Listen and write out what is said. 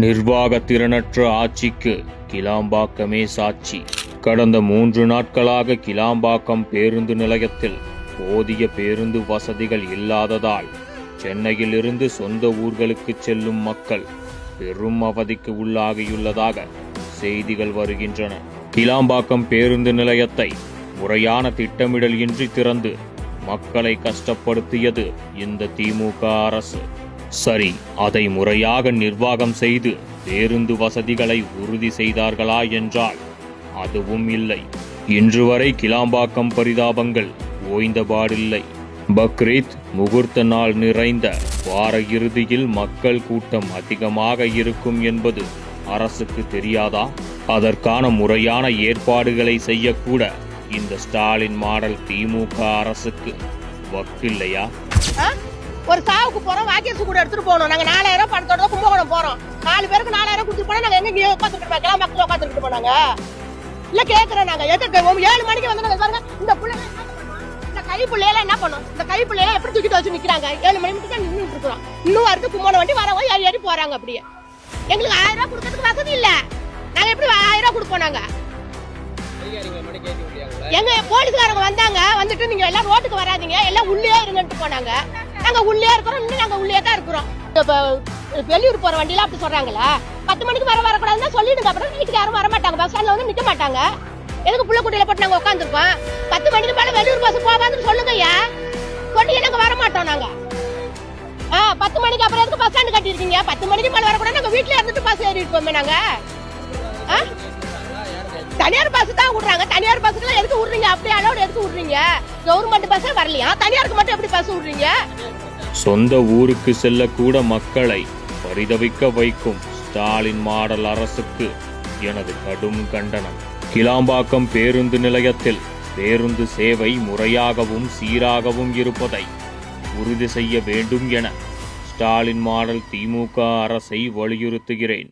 நிர்வாக திறனற்ற ஆட்சிக்கு கிளாம்பாக்கமே சாட்சி. கடந்த 3 நாட்களாக கிளாம்பாக்கம் பேருந்து நிலையத்தில் போதிய பேருந்து வசதிகள் இல்லாததால் சென்னையிலிருந்து சொந்த ஊர்களுக்கு செல்லும் மக்கள் பெரும் அவதிக்கு உள்ளாகியுள்ளதாக செய்திகள் வருகின்றன. கிளாம்பாக்கம் பேருந்து நிலையத்தை முறையான திட்டமிடல் இன்றி திறந்து மக்களை கஷ்டப்படுத்தியது இந்த திமுக அரசு. சரி, அதை முறையாக நிர்வாகம் செய்து பேருந்து வசதிகளை உறுதி செய்தார்களா என்றால் அதுவும் இல்லை. இன்று வரை கிளாம்பாக்கம் பரிதாபங்கள் ஓய்ந்தபாடில்லை. பக்ரீத் முகூர்த்த நாள் நிறைந்த வார இறுதியில் மக்கள் கூட்டம் அதிகமாக இருக்கும் என்பது அரசுக்கு தெரியாதா? அதற்கான முறையான ஏற்பாடுகளை செய்யக்கூட இந்த ஸ்டாலின் மாடல் திமுக அரசுக்கு வக்கில்லையா? ஒரு சாவுக்கு போறோம், வாக்கியசு கூட எடுத்துட்டு போகணும். நாங்க 4000 பணத்தோட கும்பகோணம் போறோம். 4 பேருக்கு 4000 கொடுத்துட்டு போனா நாங்க எங்க உட்காந்துட்டு இருப்போம்? கிளாம்பாக்கத்துல உட்காந்துட்டு போனாங்க இல்ல கேக்குறேன். நாங்க 7 மணிக்கு வந்து பாருங்க, இந்த பிள்ளைங்க இந்த கைப்புள்ளையெல்லாம் என்ன பண்ணும்? இந்த கைப்புள்ளையெல்லாம் எப்படி தூக்கிட்டு வச்சு நிக்கிறாங்க? 7 மணி மட்டும் தான் நின்றுட்டு இருக்கிறோம். இன்னும் வருது கும்பகோணம் வண்டி வரவங்க ஏறி போறாங்க. அப்படியே எங்களுக்கு 1000 கொடுக்கறதுக்கு வசதி இல்ல. நாங்க எப்படி 1000 கொடுப்போம்? நாங்க எங்க போலீஸ்காரங்க வந்தாங்க, வந்துட்டு நீங்க எல்லாம் ரோட்டுக்கு வராதீங்க, எல்லாம் உள்ளே இருங்கன்னு போனாங்க. நாங்க உள்ளே இருக்கிறோம், இன்னும் நாங்க உள்ளே தான் இருக்கிறோம். வெளியூர் போற வண்டியில அப்படி சொல்றாங்களா? 10 மணிக்கு வரக்கூடாதுன்னா சொல்லிடுங்க. அப்புறம் வீட்டுக்கு யாரும் வர மாட்டாங்க, பஸ் ஸ்டாண்ட்ல வந்து நிக்க மாட்டாங்க. எதுக்கு புள்ள குட்டியில போட்டு நாங்க உட்காந்துருப்போம்? 10 மணிக்கு மேல வெளியூர் பஸ் போகாதுன்னு சொல்லுங்க. சொல்லி நாங்க வர மாட்டோம். நாங்க 10 மணிக்கு அப்புறம் எதுக்கு பஸ் ஸ்டாண்ட் கட்டிருக்கீங்க? 10 மணிக்கு மேல வரக்கூடாது, நாங்க வீட்டுல இருந்துட்டு பஸ் ஏறி இருப்போமே. நாங்க தனியார் பஸ் தான் விடுறாங்க. தனியார் பஸ்ல எதுக்கு விடுறீங்க? அப்படியே அளவோட எதுக்கு விடுறீங்க? கவர்மெண்ட் பஸ் வரலையா? தனியாருக்கு மட்டும் எப்படி பஸ் விடுறீங்க? சொந்த ஊருக்கு செல்ல கூட மக்களை பரிதவிக்க வைக்கும் ஸ்டாலின் மாடல் அரசுக்கு எனது கடும் கண்டனம். கிளாம்பாக்கம் பேருந்து நிலையத்தில் பேருந்து சேவை முறையாகவும் சீராகவும் இருப்பதை உறுதி செய்ய வேண்டும் என ஸ்டாலின் மாடல் திமுக அரசை வலியுறுத்துகிறேன்.